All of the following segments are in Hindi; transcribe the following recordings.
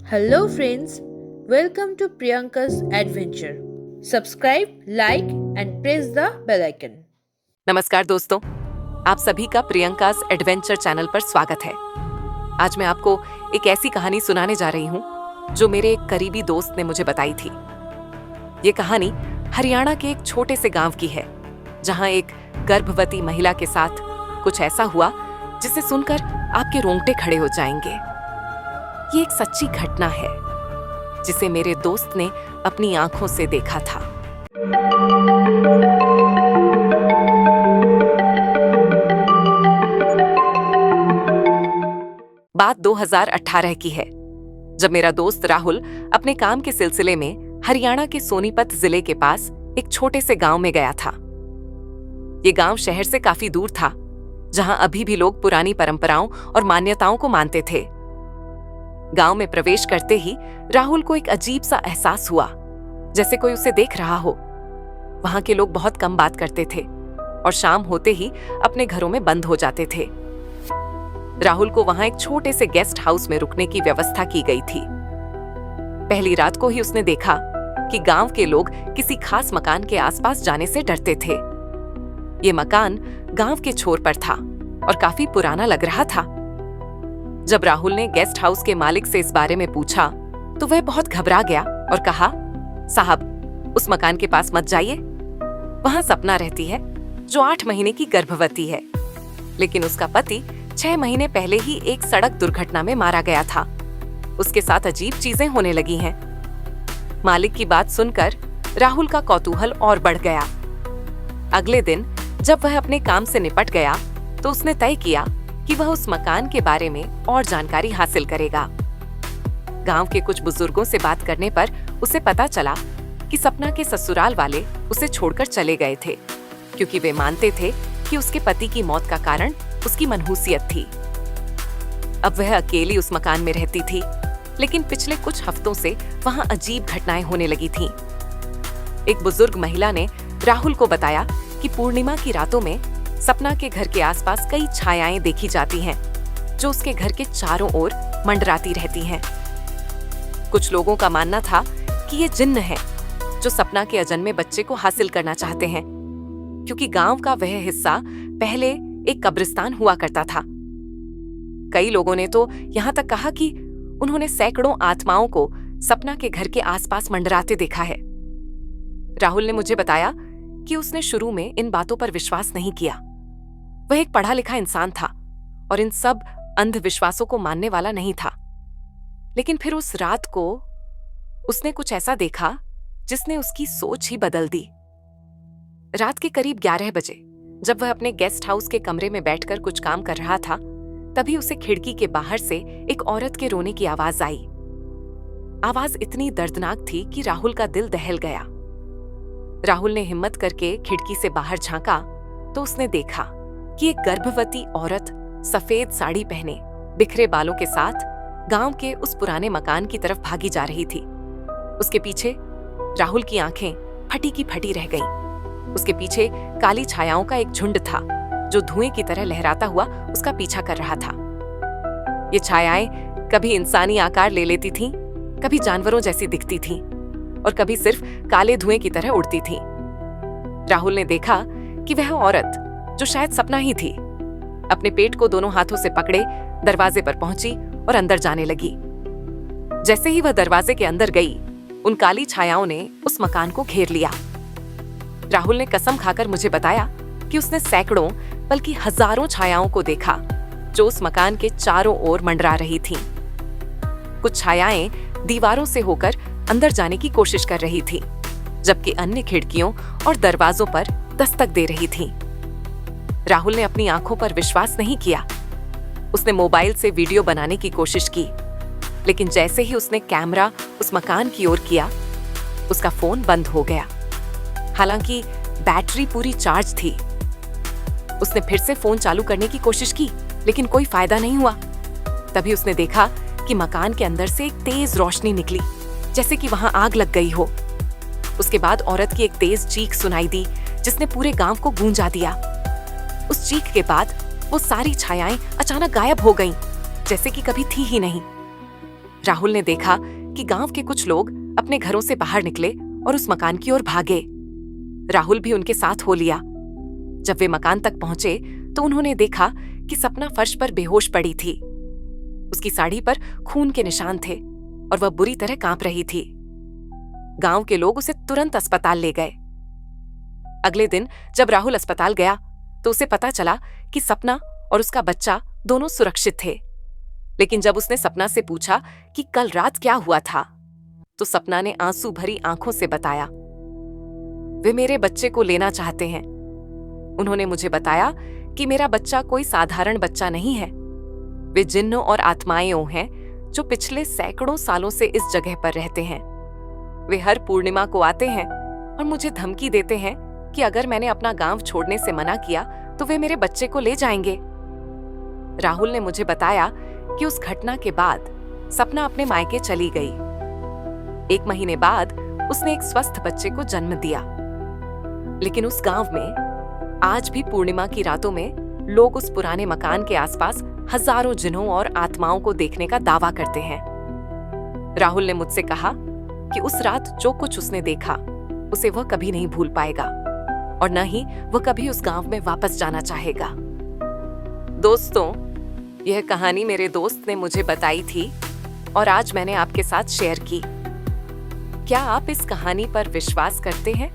Hello friends, welcome to Priyanka's Adventure. Subscribe, like and press the bell icon. नमस्कार दोस्तों, आप सभी का प्रियंकास एडवेंचर चैनल पर स्वागत है। आज मैं आपको एक ऐसी कहानी सुनाने जा रही हूँ जो मेरे एक करीबी दोस्त ने मुझे बताई थी। ये कहानी हरियाणा के एक छोटे से गांव की है, जहाँ एक गर्भवती महिला के साथ कुछ ऐसा हुआ जिसे सुनकर आपके रोंगटे खड़े हो जाएंगे। ये एक सच्ची घटना है जिसे मेरे दोस्त ने अपनी आंखों से देखा था। बात 2018 की है, जब मेरा दोस्त राहुल अपने काम के सिलसिले में हरियाणा के सोनीपत जिले के पास एक छोटे से गांव में गया था। ये गांव शहर से काफी दूर था, जहां अभी भी लोग पुरानी परंपराओं और मान्यताओं को मानते थे। गांव में प्रवेश करते ही राहुल को एक अजीब सा एहसास हुआ, जैसे कोई उसे देख रहा हो। वहां के लोग बहुत कम बात करते थे और शाम होते ही अपने घरों में बंद हो जाते थे। राहुल को वहां एक छोटे से गेस्ट हाउस में रुकने की व्यवस्था की गई थी। पहली रात को ही उसने देखा कि गांव के लोग किसी खास मकान के आसपास जाने से डरते थे। ये मकान गांव के छोर पर था और काफी पुराना लग रहा था। जब राहुल ने गेस्ट हाउस के मालिक से इस बारे में पूछा तो वह बहुत घबरा गया और कहा, साहब, उस मकान के पास मत जाइए। वहां सपना रहती है जो 8 महीने की गर्भवती है, लेकिन उसका पति 6 महीने पहले ही एक सड़क दुर्घटना में मारा गया था। उसके साथ अजीब चीजें होने लगी हैं। मालिक की बात सुनकर राहुल का कौतूहल और बढ़ गया। अगले दिन जब वह अपने काम से निपट गया तो उसने तय किया कि वह उस मकान के बारे में और जानकारी हासिल करेगा। गांव के कुछ बुजुर्गों से बात करने पर उसे पता चला कि सपना के ससुराल वाले उसे छोड़कर चले गए थे, क्योंकि वे मानते थे कि उसके पति की मौत का कारण उसकी मनहूसियत थी। अब वह अकेली उस मकान में रहती थी, लेकिन पिछले कुछ हफ्तों से वहां अजीब घटनाएं होने लगी थीं। एक बुजुर्ग महिला ने राहुल को बताया कि पूर्णिमा की रातों में सपना के घर के आसपास कई छायाएं देखी जाती हैं, जो उसके घर के चारों ओर मंडराती रहती हैं। कुछ लोगों का मानना था कि ये जिन्न हैं, जो सपना के अजन्मे बच्चे को हासिल करना चाहते हैं, क्योंकि गांव का वह हिस्सा पहले एक कब्रिस्तान हुआ करता था। कई लोगों ने तो यहाँ तक कहा कि उन्होंने सैकड़ों आत्माओं को सपना के घर के आसपास मंडराते देखा है। राहुल ने मुझे बताया कि उसने शुरू में इन बातों पर विश्वास नहीं किया। वह एक पढ़ा लिखा इंसान था और इन सब अंधविश्वासों को मानने वाला नहीं था। लेकिन फिर उस रात को उसने कुछ ऐसा देखा जिसने उसकी सोच ही बदल दी। रात के करीब 11 बजे जब वह अपने गेस्ट हाउस के कमरे में बैठकर कुछ काम कर रहा था, तभी उसे खिड़की के बाहर से एक औरत के रोने की आवाज आई। आवाज इतनी दर्दनाक थी कि राहुल का दिल दहल गया। राहुल ने हिम्मत करके खिड़की से बाहर झांका तो उसने देखा कि एक गर्भवती औरत सफेद साड़ी पहने बिखरे बालों के साथ गांव के उस पुराने मकान की तरफ भागी जा रही थी। उसके पीछे राहुल की आंखें फटी की फटी रह गईं। उसके पीछे काली छायाओं का एक झुंड था जो धुएं की तरह लहराता हुआ उसका पीछा कर रहा था। ये छायाएं कभी इंसानी आकार ले लेती थीं, कभी जानवरों जैसी दिखती थीं और कभी सिर्फ काले धुएं की तरह उड़ती थीं। राहुल ने देखा कि वह औरत, जो शायद सपना ही थी, अपने पेट को दोनों हाथों से पकड़े दरवाजे पर पहुंची और अंदर जाने लगी। जैसे ही वह दरवाजे के अंदर गई, उन काली छायाओं ने उस मकान को घेर लिया। राहुल ने कसम खाकर मुझे बताया कि उसने सैकड़ों बल्कि हजारों छायाओं को देखा जो उस मकान के चारों ओर मंडरा रही थीं। कुछ छायाएं दीवारों से होकर अंदर जाने की कोशिश कर रही थी, जबकि अन्य खिड़कियों और दरवाजों पर दस्तक दे रही थीं। राहुल ने अपनी आंखों पर विश्वास नहीं किया। उसने मोबाइल से वीडियो बनाने की कोशिश की, लेकिन जैसे ही उसने कैमरा उस मकान की ओर किया, उसका फोन बंद हो गया। हालांकि बैटरी पूरी चार्ज थी। उसने फिर से फोन चालू करने की कोशिश की, लेकिन कोई फायदा नहीं हुआ। तभी उसने देखा कि मकान के अंदर से एक तेज रोशनी निकली, जैसे कि वहां आग लग गई हो। उसके बाद औरत की एक तेज चीख सुनाई दी, जिसने पूरे गांव को गूंजा दिया। उस चीख के बाद वो सारी छायाएं अचानक गायब हो गईं, जैसे कि कभी थी ही नहीं। राहुल ने देखा कि गांव के कुछ लोग अपने घरों से बाहर निकले और उस मकान की ओर भागे। राहुल भी उनके साथ हो लिया। जब वे मकान तक पहुंचे तो उन्होंने देखा कि सपना फर्श पर बेहोश पड़ी थी। उसकी साड़ी पर खून के निशान थे और वह बुरी तरह कांप रही थी। गांव के लोग उसे तुरंत अस्पताल ले गए। अगले दिन जब राहुल अस्पताल गया तो उसे पता चला कि सपना और उसका बच्चा दोनों सुरक्षित थे। लेकिन जब उसने सपना से पूछा कि कल रात क्या हुआ था, तो सपना ने आंसू भरी आंखों से बताया, वे मेरे बच्चे को लेना चाहते हैं। उन्होंने मुझे बताया कि मेरा बच्चा कोई साधारण बच्चा नहीं है। वे जिन्नों और आत्माएं हैं जो पिछले सैकड़ों सालों से इस जगह पर रहते हैं। वे हर पूर्णिमा को आते हैं और मुझे धमकी देते हैं कि अगर मैंने अपना गांव छोड़ने से मना किया तो वे मेरे बच्चे को ले जाएंगे। राहुल ने मुझे बताया कि उस घटना के बाद सपना अपने मायके चली गई। 1 महीने बाद उसने एक स्वस्थ बच्चे को जन्म दिया। लेकिन उस गांव में आज भी पूर्णिमा की रातों में लोग उस पुराने मकान के आसपास हजारों जिन्हों और आत्माओं को देखने का दावा करते हैं। राहुल ने मुझसे कहा कि उस रात जो कुछ उसने देखा उसे वह कभी नहीं भूल पाएगा और न ही वह कभी उस गांव में वापस जाना चाहेगा। दोस्तों, यह कहानी मेरे दोस्त ने मुझे बताई थी और आज मैंने आपके साथ शेयर की। क्या आप इस कहानी पर विश्वास करते हैं?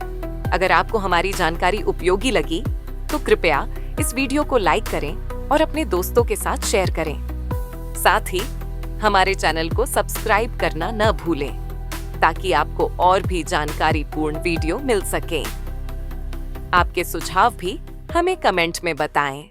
अगर आपको हमारी जानकारी उपयोगी लगी तो कृपया इस वीडियो को लाइक करें और अपने दोस्तों के साथ शेयर करें। साथ ही हमारे चैनल को सब्सक्राइब करना न भूलें ताकि आपको और भी जानकारीपूर्ण वीडियो मिल सकें। आपके सुझाव भी हमें कमेंट में बताएं।